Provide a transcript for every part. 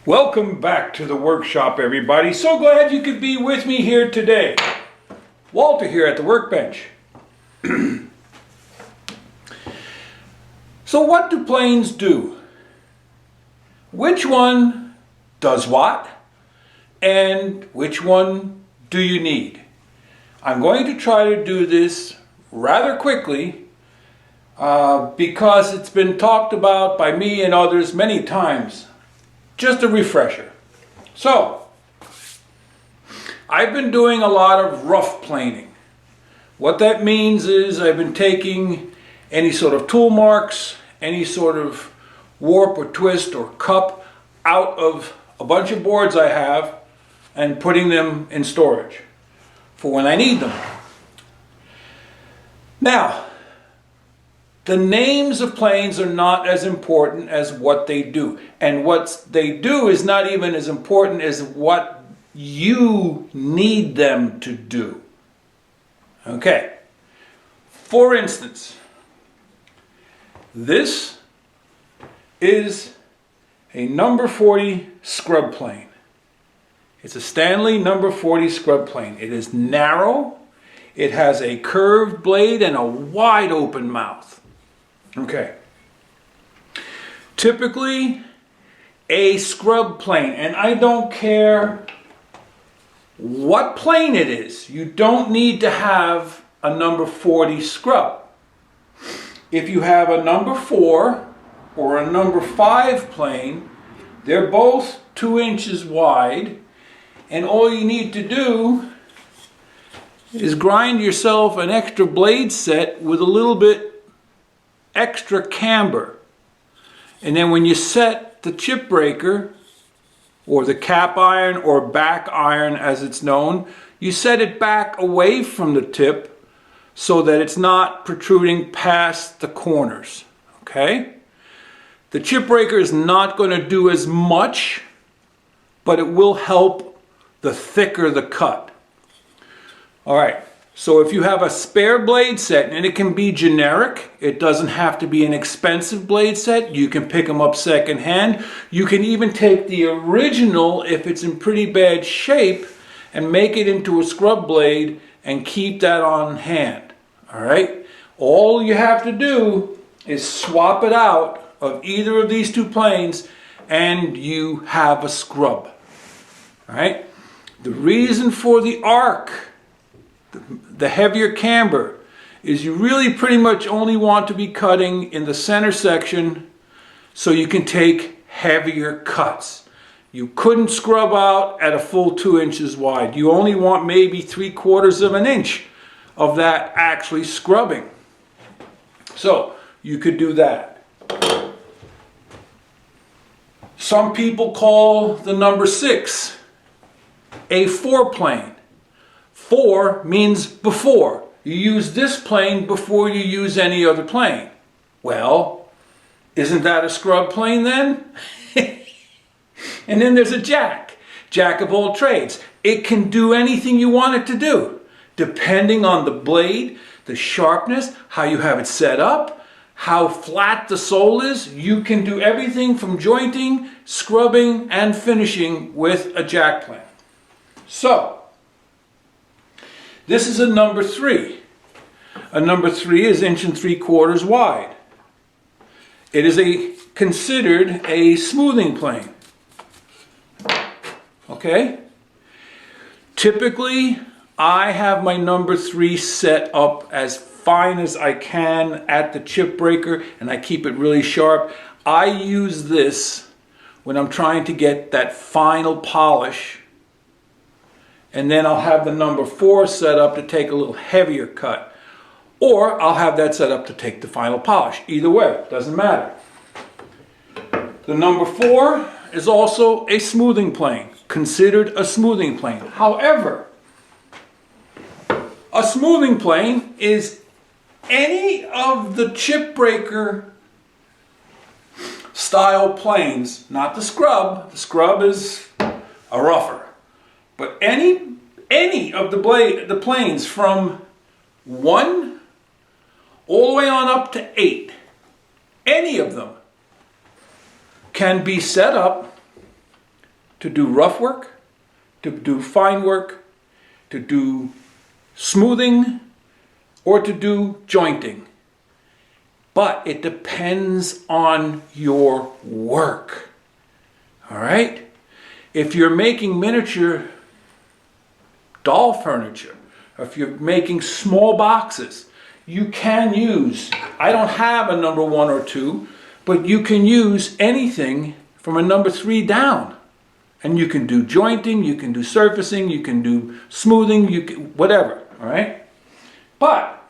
Welcome back to the workshop, everybody. So glad you could be with me here today. Walter here at the workbench. So what do planes do? Which one does what? And which one do you need? I'm going to try to do this rather quickly because it's been talked about by me and others many times. Just a refresher. So, I've been doing a lot of rough planing. What that means is I've been taking any sort of tool marks, any sort of warp or twist or cup out of a bunch of boards I have and putting them in storage for when I need them. Now, the names of planes are not as important as what they do. And what they do is not even as important as what you need them to do. Okay. For instance, this is a number 40 scrub plane. It's a Stanley number 40 scrub plane. It is narrow. It has a curved blade and a wide open mouth. Okay. Typically, a scrub plane, and I don't care what plane it is, you don't need to have a number 40 scrub. If you have a number 4 or a number 5 plane, they're both 2 inches wide, and all you need to do is grind yourself an extra blade set with a little bit extra camber. And then when you set the chip breaker, or the cap iron or back iron as it's known, you set it back away from the tip so that it's not protruding past the corners. Okay? The chip breaker is not going to do as much, but it will help the thicker the cut. Alright. So if you have a spare blade set, and it can be generic, it doesn't have to be an expensive blade set, you can pick them up secondhand. You can even take the original if it's in pretty bad shape and make it into a scrub blade and keep that on hand. Alright? All you have to do is swap it out of either of these two planes and you have a scrub. Alright? The reason for the arc, the heavier camber, is you really pretty much only want to be cutting in the center section so you can take heavier cuts. You couldn't scrub out at a full 2 inches wide. You only want maybe 3/4 of an inch of that actually scrubbing. So you could do that. Some people call the number 6 a 4 plane. 4 means before. You use this plane before you use any other plane. Well, isn't that a scrub plane then? And then there's a jack. Jack of all trades. It can do anything you want it to do, depending on the blade, the sharpness, how you have it set up, how flat the sole is. You can do everything from jointing, scrubbing, and finishing with a jack plane. So, this is a number 3. A number 3 is 1 3/4 wide. It is considered a smoothing plane. Okay? Typically, I have my number 3 set up as fine as I can at the chip breaker, and I keep it really sharp. I use this when I'm trying to get that final polish. And then I'll have the number 4 set up to take a little heavier cut. Or I'll have that set up to take the final polish. Either way, doesn't matter. The number 4 is also a smoothing plane, considered a smoothing plane. However, a smoothing plane is any of the chip breaker style planes, not the scrub. The scrub is a rougher. But any of the planes from 1 all the way on up to 8, any of them can be set up to do rough work, to do fine work, to do smoothing, or to do jointing. But it depends on your work. All right? If you're making miniature doll furniture, or if you're making small boxes, you can use, I don't have a number 1 or 2, but you can use anything from a number 3 down. And you can do jointing, you can do surfacing, you can do smoothing, you can, whatever, all right? But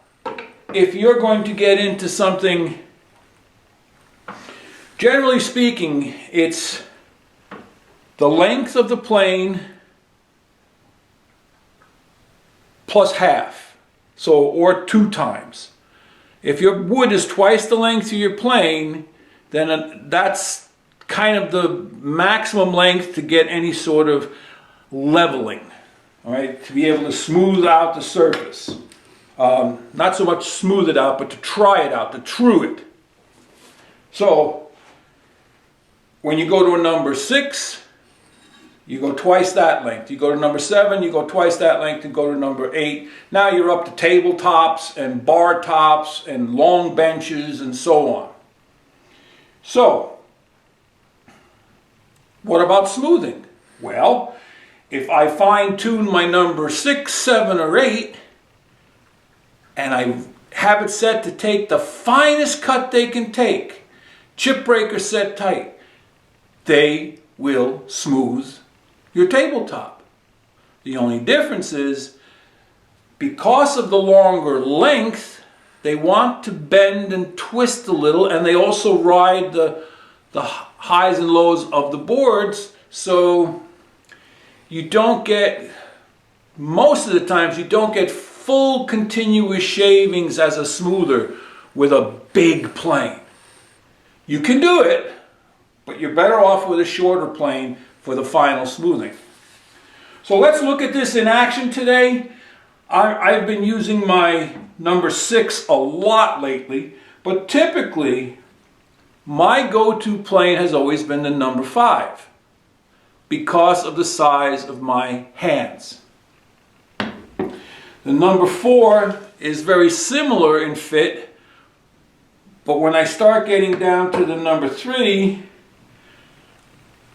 if you're going to get into something, generally speaking, it's the length of the plane plus half, so, or 2 times. If your wood is twice the length of your plane, then that's kind of the maximum length to get any sort of leveling, all right, to be able to smooth out the surface. Not so much smooth it out, but to try it out, to true it. So when you go to a number 6, you go twice that length. You go to number 7, you go twice that length, and go to number 8. Now you're up to tabletops and bar tops and long benches and so on. So what about smoothing? Well, if I fine-tune my number 6, 7, or 8, and I have it set to take the finest cut they can take, chip breaker set tight, they will smooth your tabletop. The only difference is, because of the longer length, they want to bend and twist a little, and they also ride the highs and lows of the boards, so you don't get, most of the times you don't get full continuous shavings as a smoother with a big plane. You can do it, but you're better off with a shorter plane for the final smoothing. So let's look at this in action today. I've been using my number 6 a lot lately, but typically my go-to plane has always been the number 5 because of the size of my hands. The number 4 is very similar in fit, but when I start getting down to the number 3,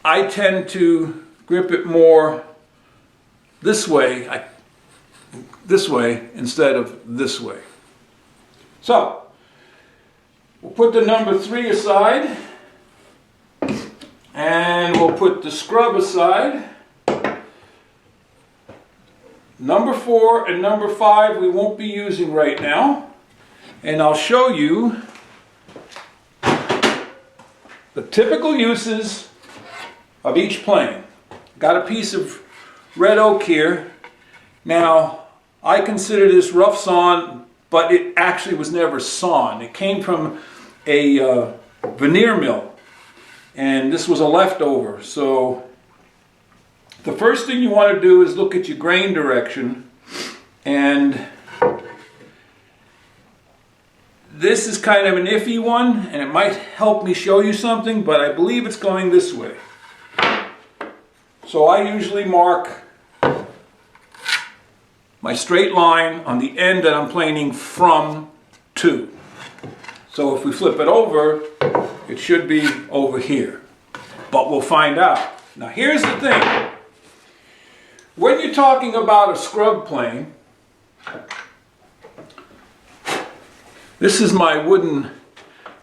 I tend to grip it more this way instead of this way. So we'll put the number 3 aside, and we'll put the scrub aside. Number 4 and number 5 we won't be using right now, and I'll show you the typical uses of each plane. Got a piece of red oak here. Now, I consider this rough sawn, but it actually was never sawn. It came from a veneer mill, and this was a leftover. So the first thing you want to do is look at your grain direction, and this is kind of an iffy one, and it might help me show you something, but I believe it's going this way. So I usually mark my straight line on the end that I'm planing from to. So if we flip it over, it should be over here. But we'll find out. Now here's the thing. When you're talking about a scrub plane, this is my wooden,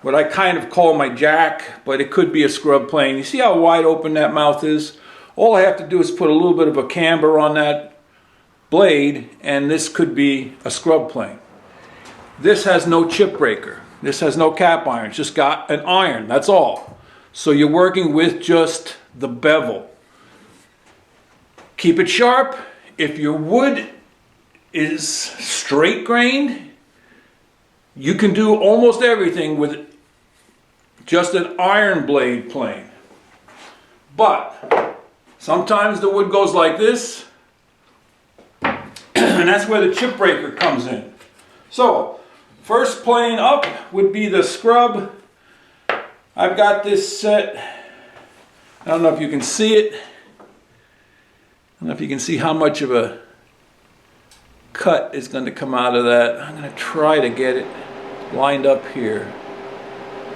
what I kind of call my jack, but it could be a scrub plane. You see how wide open that mouth is? All I have to do is put a little bit of a camber on that blade, and this could be a scrub plane. This has no chip breaker. This has no cap iron. It's just got an iron, that's all. So you're working with just the bevel. Keep it sharp. If your wood is straight grained, you can do almost everything with just an iron blade plane. But sometimes the wood goes like this, and that's where the chip breaker comes in. So, first plane up would be the scrub. I've got this set, I don't know if you can see it, don't know if you can see how much of a cut is going to come out of that. I'm going to try to get it lined up here.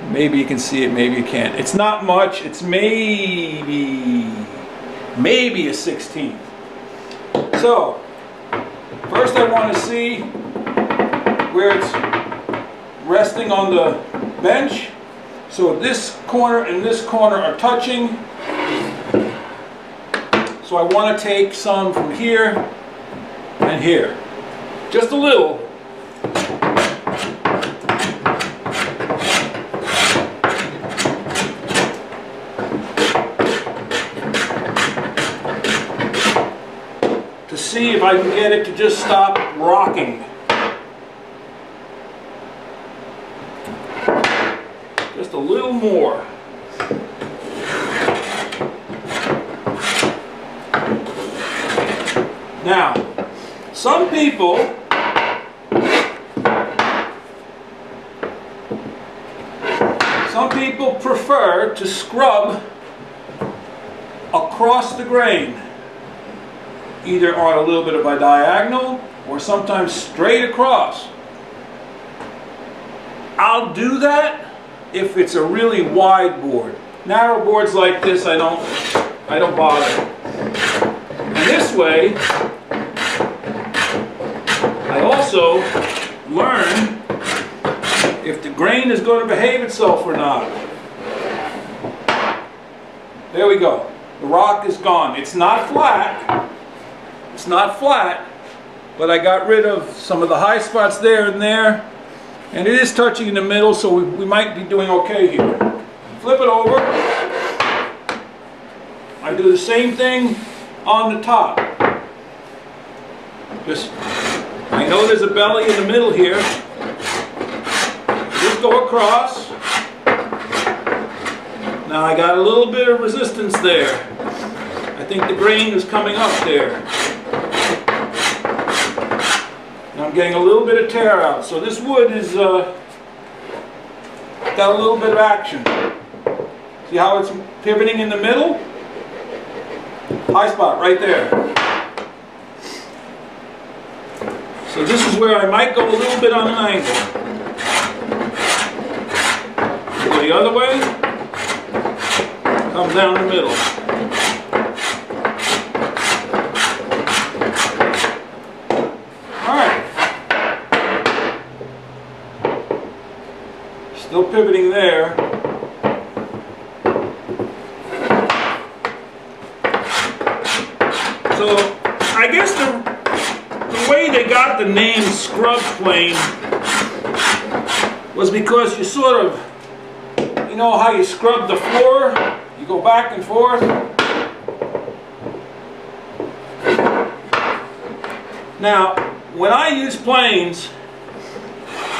Maybe you can see it, maybe you can't. It's not much, it's maybe a 16th. So, first I want to see where it's resting on the bench. So this corner and this corner are touching. So I want to take some from here and here. Just a little. To see if I can get it to just stop rocking. Just a little more. Now, some people prefer to scrub across the grain, either on a little bit of a diagonal or sometimes straight across. I'll do that if it's a really wide board. Narrow boards like this, I don't bother. And this way, I also learn if the grain is going to behave itself or not. There we go. The rock is gone. It's not flat. It's not flat, but I got rid of some of the high spots there and there. And it is touching in the middle, so we might be doing okay here. Flip it over. I do the same thing on the top. Just, I know there's a belly in the middle here. Just go across. Now I got a little bit of resistance there. I think the grain is coming up there. And I'm getting a little bit of tear out. So this wood is got a little bit of action. See how it's pivoting in the middle? High spot right there. So this is where I might go a little bit on an angle. Go the other way. Come down the middle. Alright. Still pivoting there. So, I guess the way they got the name scrub plane was because you sort of, you know how you scrub the floor? You go back and forth. Now, when I use planes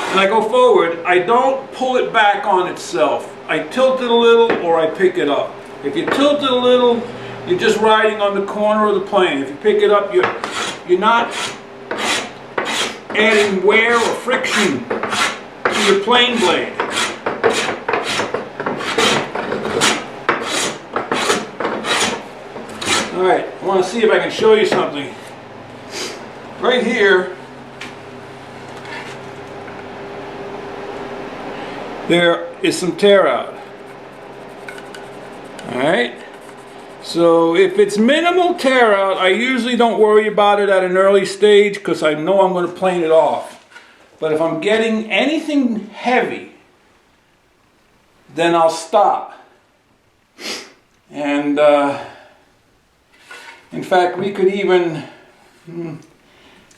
and I go forward, I don't pull it back on itself. I tilt it a little or I pick it up. If you tilt it a little, you're just riding on the corner of the plane. If you pick it up, you're not adding wear or friction to your plane blade. Alright, I want to see if I can show you something. Right here, there is some tear out. Alright, so if it's minimal tear out, I usually don't worry about it at an early stage because I know I'm going to plane it off. But if I'm getting anything heavy, then I'll stop. And in fact, we could even,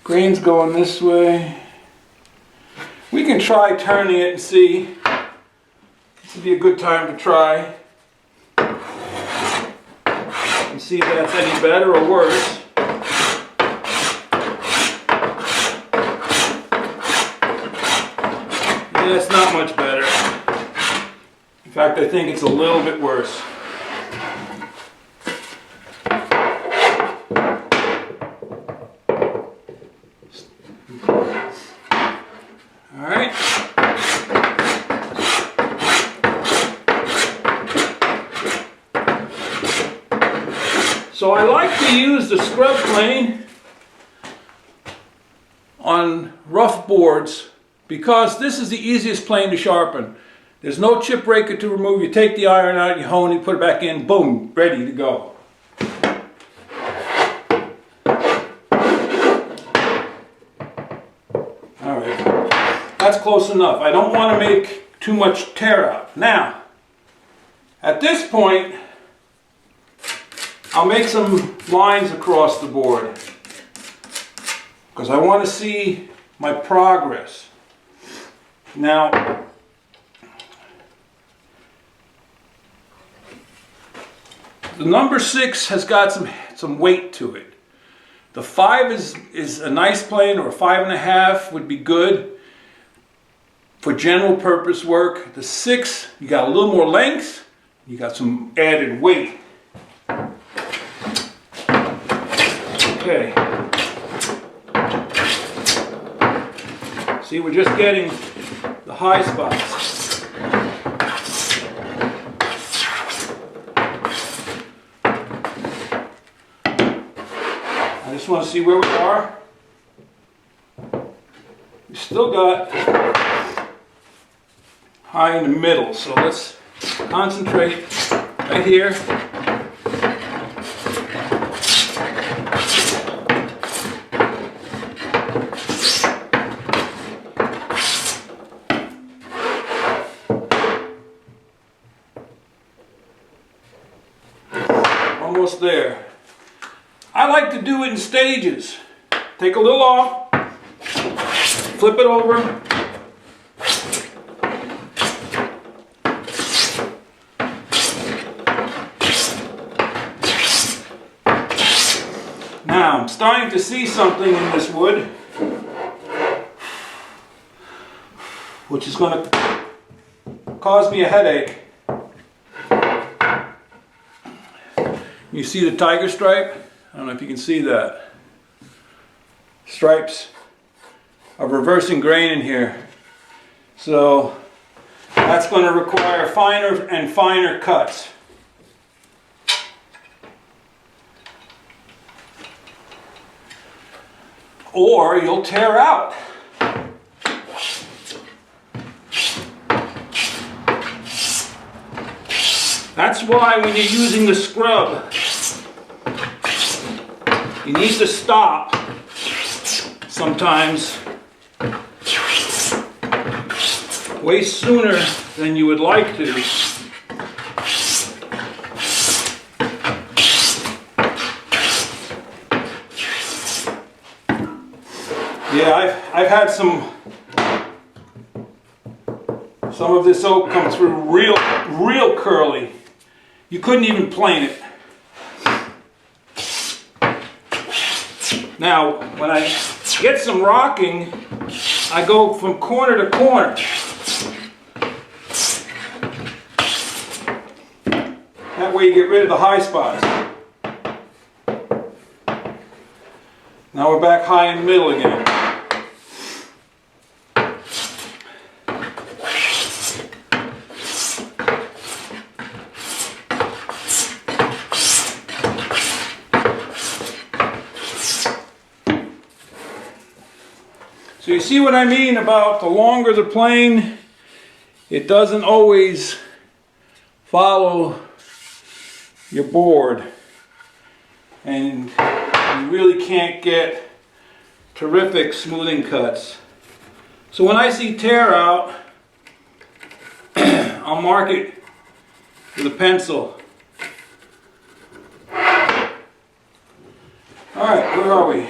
grain's going this way. We can try turning it and see. This would be a good time to try. And see if that's any better or worse. Yeah, it's not much better. In fact, I think it's a little bit worse. Alright. So I like to use the scrub plane on rough boards because this is the easiest plane to sharpen. There's no chip breaker to remove. You take the iron out, you hone it, put it back in, boom, ready to go. Alright, that's close enough. I don't want to make too much tear out. Now, at this point, I'll make some lines across the board because I want to see my progress. Now, the number 6 has got some weight to it. The 5 is a nice plane, or a 5.5 would be good for general purpose work. The 6, you got a little more length, you got some added weight. Okay. See, we're just getting the high spots. I just want to see where we are. We still got high in the middle, so let's concentrate right here. Almost there. I like to do it in stages. Take a little off, flip it over, now I'm starting to see something in this wood which is going to cause me a headache. You see the tiger stripe? I don't know if you can see that. Stripes are reversing grain in here. So that's going to require finer and finer cuts. Or you'll tear out. That's why when you're using the scrub, you need to stop sometimes way sooner than you would like to. Yeah, I've had some of this oak come through real curly. You couldn't even plane it. Now, when I get some rocking, I go from corner to corner. That way you get rid of the high spots. Now we're back high in the middle again. So you see what I mean about the longer the plane, it doesn't always follow your board, and you really can't get terrific smoothing cuts. So when I see tear out, I'll mark it with a pencil. Alright, where are we?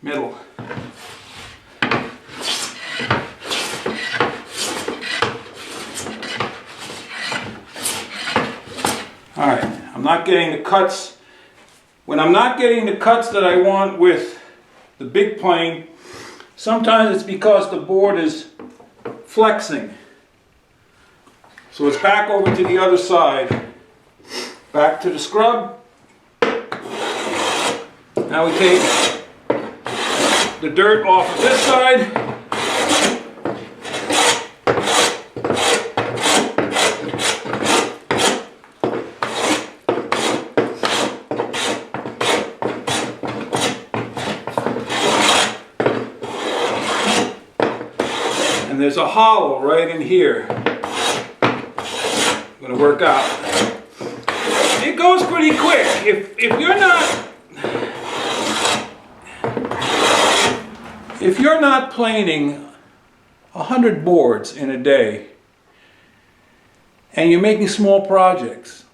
Middle. Alright, I'm not getting the cuts. When I'm not getting the cuts that I want with the big plane, sometimes it's because the board is flexing. So it's back over to the other side. Back to the scrub. Now we take the dirt off of this side. a hollow right in here. I'm going to work out. It goes pretty quick. If you're not planing 100 boards in a day and you're making small projects,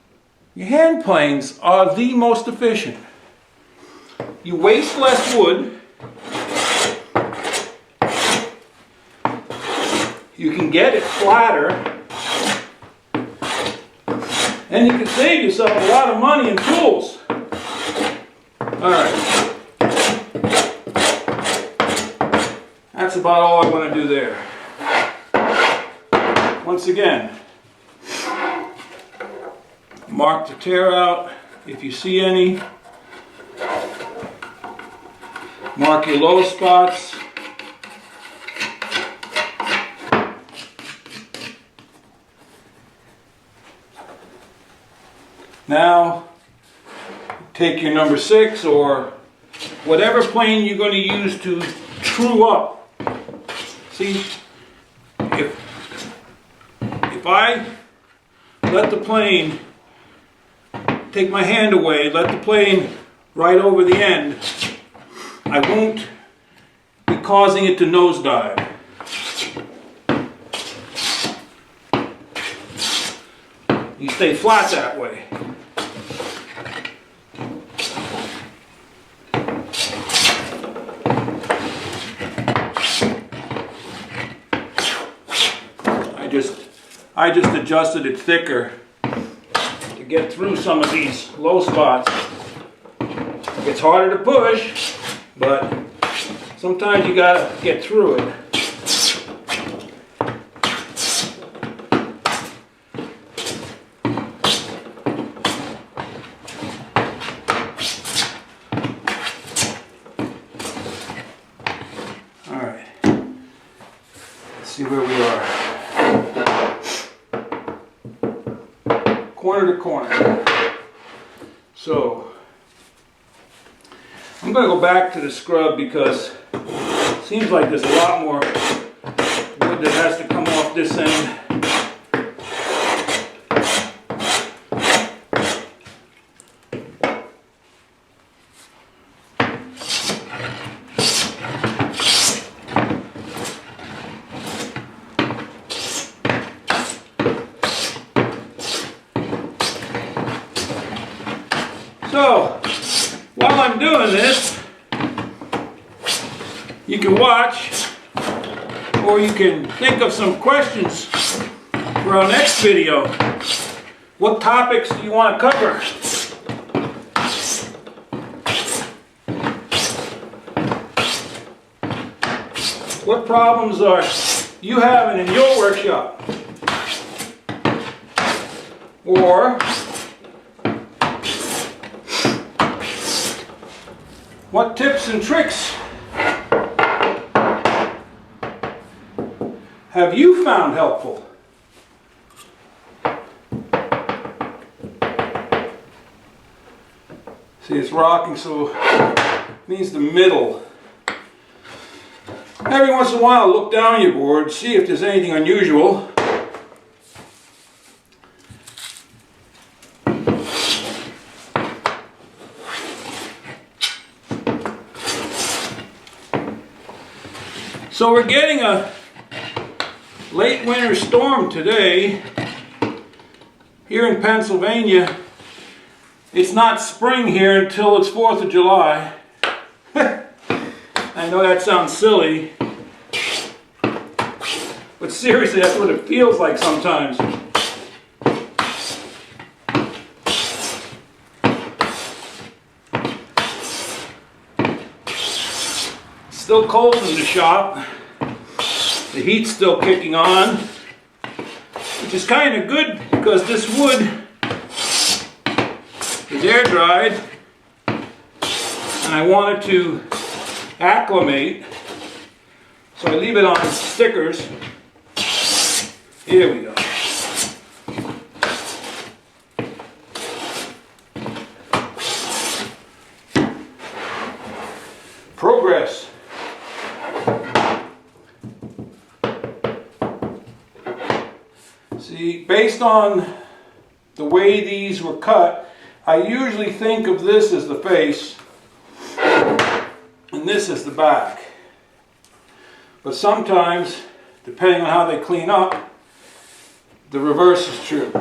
your hand planes are the most efficient. You waste less wood. You can get it flatter. And you can save yourself a lot of money and tools. Alright. That's about all I want to do there. Once again, mark the tear out if you see any. Mark your low spots. Now, take your number 6 or whatever plane you're going to use to true up. See, if I let the plane, take my hand away, let the plane right over the end, I won't be causing it to nosedive. You stay flat that way. I just adjusted it thicker to get through some of these low spots. It's harder to push, but sometimes you gotta get through it. All right, let's see where we are. Corner to corner. So I'm going to go back to the scrub because it seems like there's a lot more wood that has to come off this end. So, while I'm doing this, you can watch, or you can think of some questions for our next video. What topics do you want to cover? What problems are you having in your workshop? Or what tips and tricks have you found helpful? See, it's rocking, so it means the middle. Every once in a while, look down your board, see if there's anything unusual. So we're getting a late winter storm today here in Pennsylvania. It's not spring here until it's 4th of July. I know that sounds silly, but seriously, that's what it feels like sometimes. Still cold in the shop. The heat's still kicking on, which is kind of good because this wood is air dried and I want it to acclimate, so I leave it on stickers. Here we go. Progress. See, based on the way these were cut, I usually think of this as the face and this as the back. But sometimes, depending on how they clean up, the reverse is true.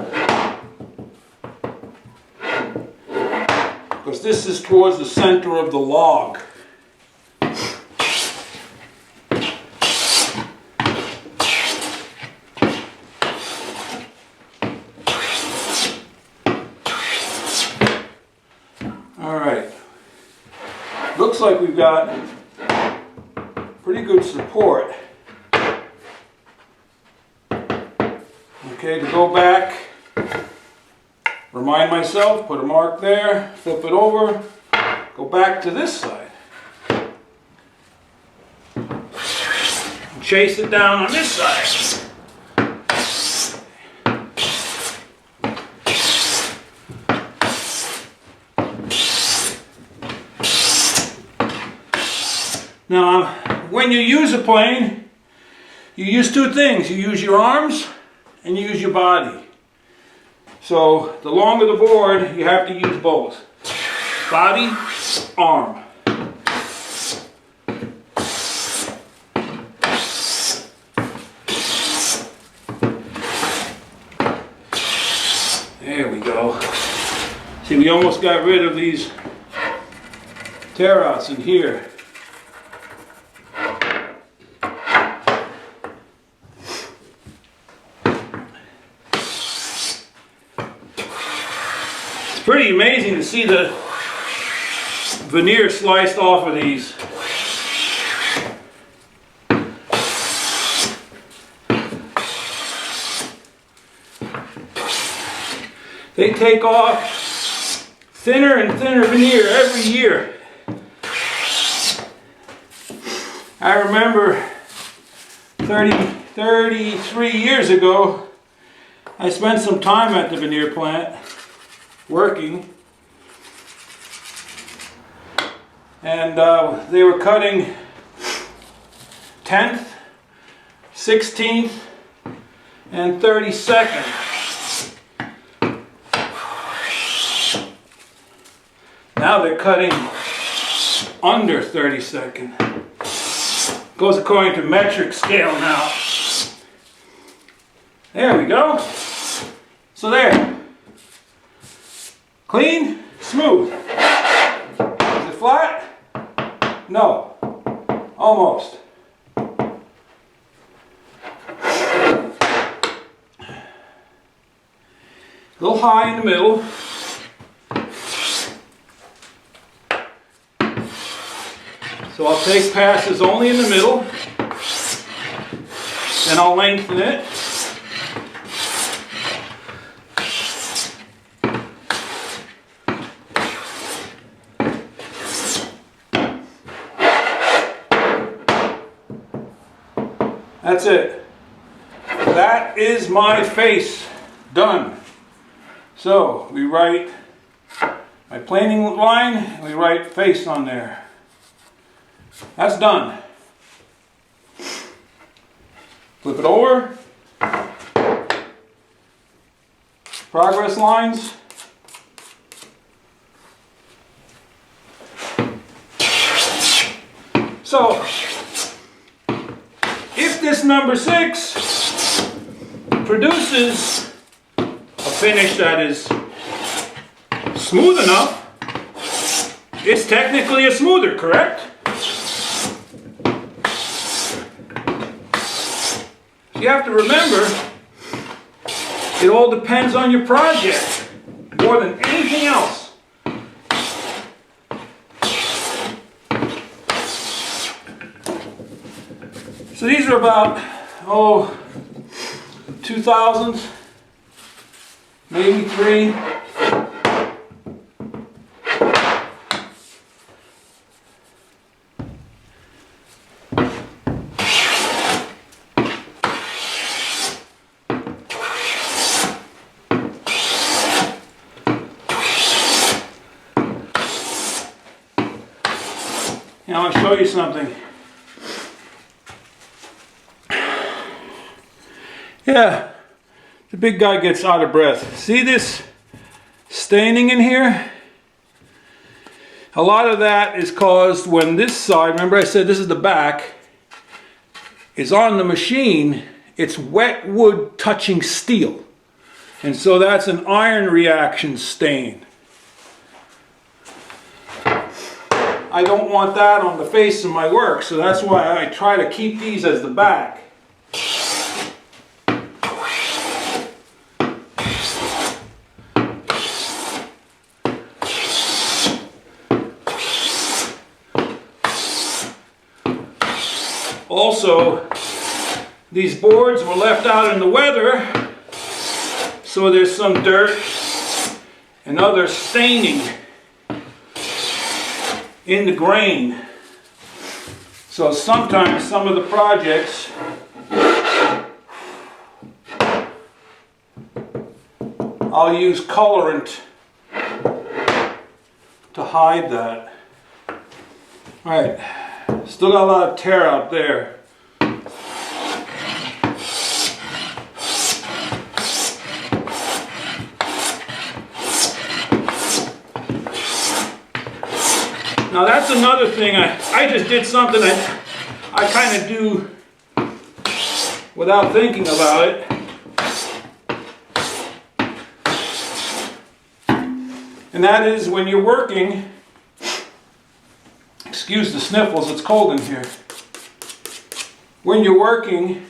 Because this is towards the center of the log. Alright, looks like we've got pretty good support. Okay, to go back, remind myself, put a mark there, flip it over, go back to this side. Chase it down on this side. Now, when you use a plane, you use two things. You use your arms and you use your body. So, the longer the board, you have to use both. Body, arm. There we go. See, we almost got rid of these tear-outs in here. Pretty amazing to see the veneer sliced off of these. They take off thinner and thinner veneer every year. I remember 33 years ago, I spent some time at the veneer plant working, and they were cutting 10th, 16th, and 32nd. Now they're cutting under 32nd. Goes according to metric scale now. There we go. So there. Clean, smooth. Is it flat? No. Almost. A little high in the middle. So I'll take passes only in the middle. Then I'll lengthen it. That's it. That is my face done. So we write my planing line, and we write face on there. That's done. Flip it over. Progress lines. So if this number 6 produces a finish that is smooth enough, it's technically a smoother, correct? You have to remember, it all depends on your project more than anything else. So these are about, 2000s, maybe 3. Now I want to show you something. Yeah, The big guy gets out of breath. See this staining in here? A lot of that is caused when this side, remember I said this is the back, is on the machine. It's wet wood touching steel. And so that's an iron reaction stain. I don't want that on the face of my work, so that's why I try to keep these as the back. Also, these boards were left out in the weather, so there's some dirt and other staining in the grain. So sometimes some of the projects I'll use colorant to hide that. Alright, still got a lot of tear out there. Now that's another thing, I just did something I kind of do without thinking about it. And that is when you're working, excuse the sniffles, it's cold in here. When you're working,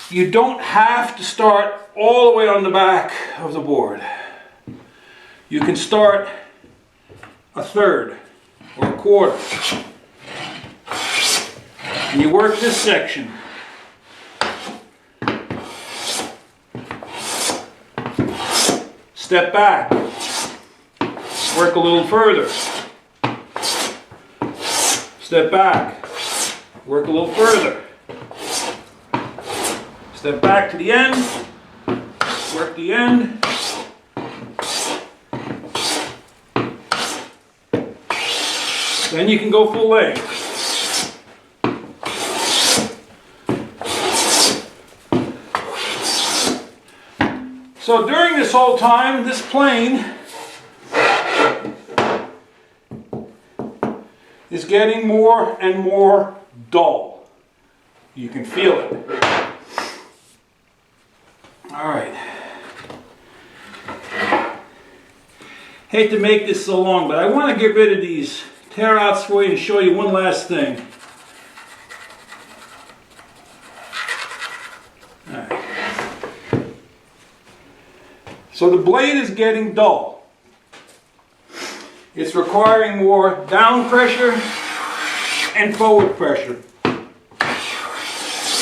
you don't have to start all the way on the back of the board. You can start a third or a quarter. And you work this section. Step back. Work a little further. Step back. Work a little further. Step back to the end. Work the end. Then you can go full length. So during this whole time, this plane is getting more and more dull. You can feel it. All right. Hate to make this so long, but I want to get rid of these tear outs for you and show you one last thing. All right. So the blade is getting dull. It's requiring more down pressure and forward pressure.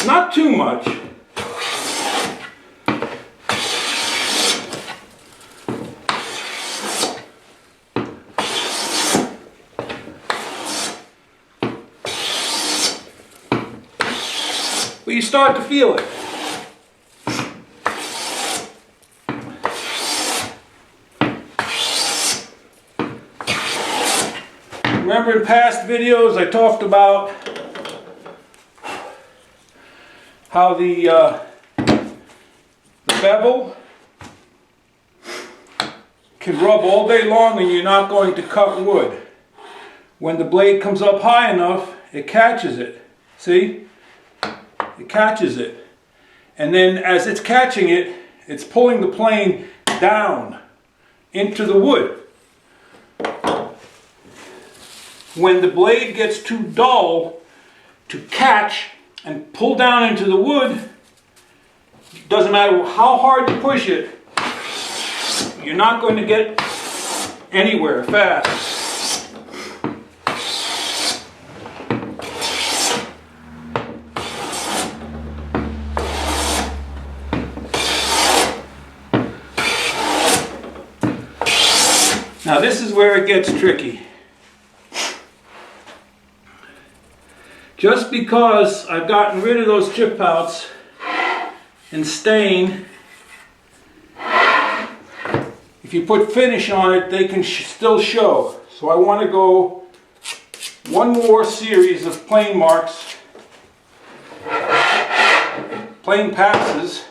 Not too much. But you start to feel it. Remember in past videos I talked about how the bevel can rub all day long and you're not going to cut wood. When the blade comes up high enough, it catches it. See? It catches it. And then as it's catching it, it's pulling the plane down into the wood. When the blade gets too dull to catch and pull down into the wood, it doesn't matter how hard you push it, you're not going to get anywhere fast. Now this is where it gets tricky. Just because I've gotten rid of those chip outs and stain, if you put finish on it, they can still show. So I want to go one more series of plane marks, plane passes,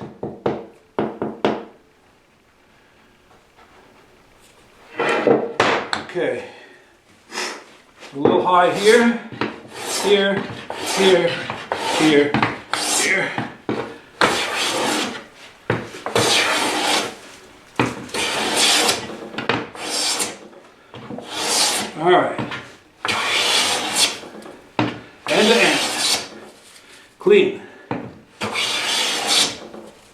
high here, here, here, here, here. All right. End to end. Clean.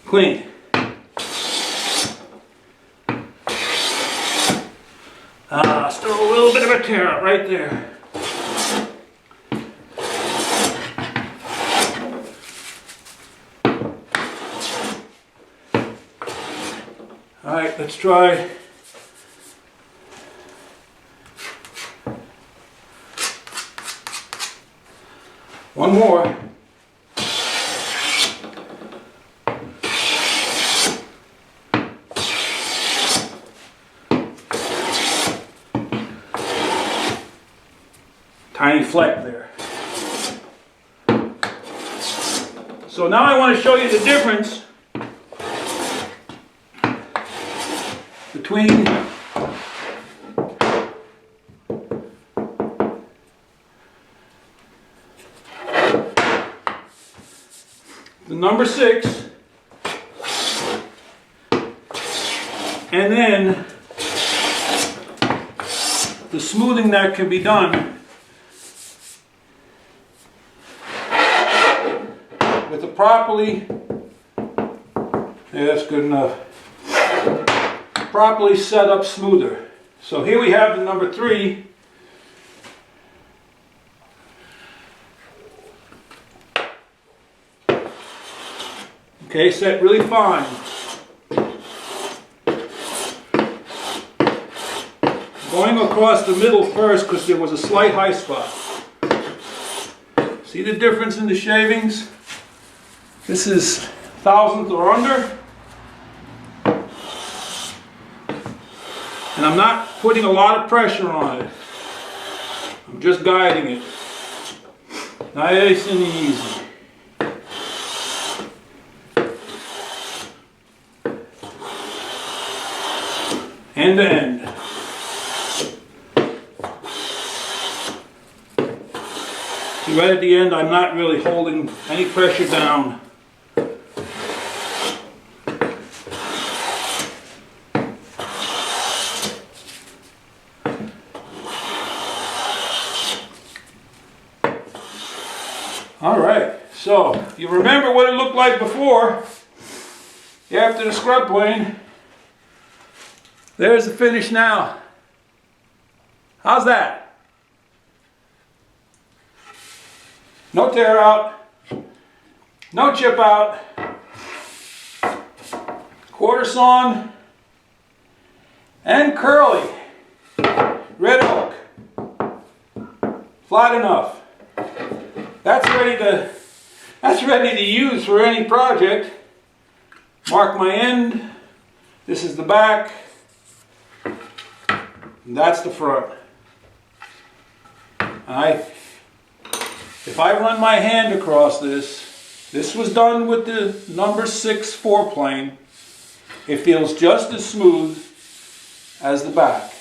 Clean. Still a little bit of a tear out right there. All right, let's try. One more. Tiny fleck there. So now I want to show you the difference between the number 6 and then the smoothing that can be done with a properly, yeah, that's good enough, properly set up smoother. So here we have the number 3. Okay, set really fine. Going across the middle first because there was a slight high spot. See the difference in the shavings? This is thousandth or under. And I'm not putting a lot of pressure on it. I'm just guiding it. Nice and easy. End to end. See, right at the end, I'm not really holding any pressure down. All right, so you remember what it looked like before, after the scrub plane. There's the finish now. How's that? No tear out, no chip out, quarter sawn, and curly. Red oak. Flat enough. That's ready to use for any project. Mark my end. This is the back. And that's the front. If I run my hand across this was done with the number 6 4-plane. It feels just as smooth as the back.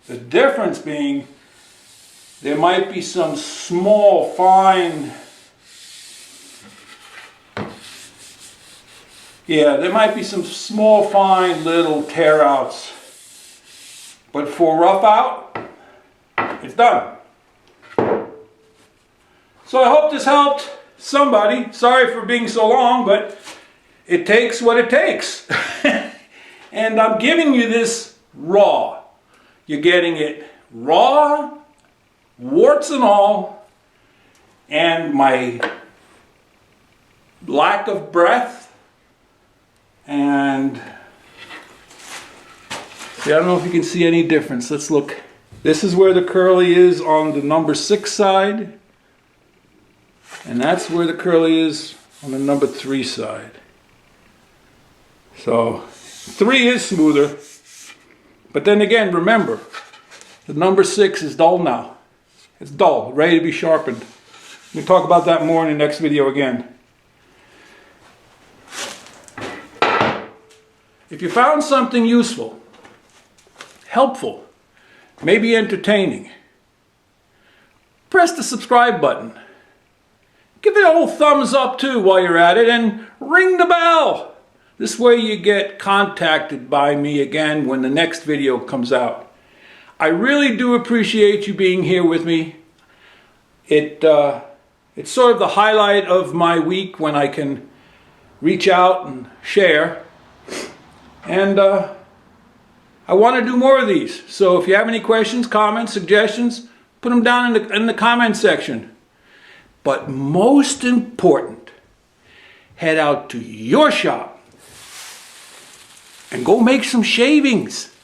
The difference being there might be some small, fine, there might be some small, fine little tear outs. But for rough out, it's done. So I hope this helped somebody. Sorry for being so long, but it takes what it takes. And I'm giving you this raw. You're getting it raw, warts and all, and my lack of breath. And I don't know if you can see any difference. Let's look. This is where the curly is on the number 6 side. And that's where the curly is on the number 3 side. So 3 is smoother. But then again, remember, the number 6 is dull now. It's dull, ready to be sharpened. We'll talk about that more in the next video again. If you found something useful, helpful, maybe entertaining, press the subscribe button. Give it a old thumbs up too while you're at it, and ring the bell. This way you get contacted by me again when the next video comes out. I really do appreciate you being here with me. It's sort of the highlight of my week when I can reach out and share. And I want to do more of these. So if you have any questions, comments, suggestions, put them down in the comment section. But most important, head out to your shop and go make some shavings.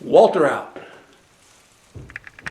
Walter out.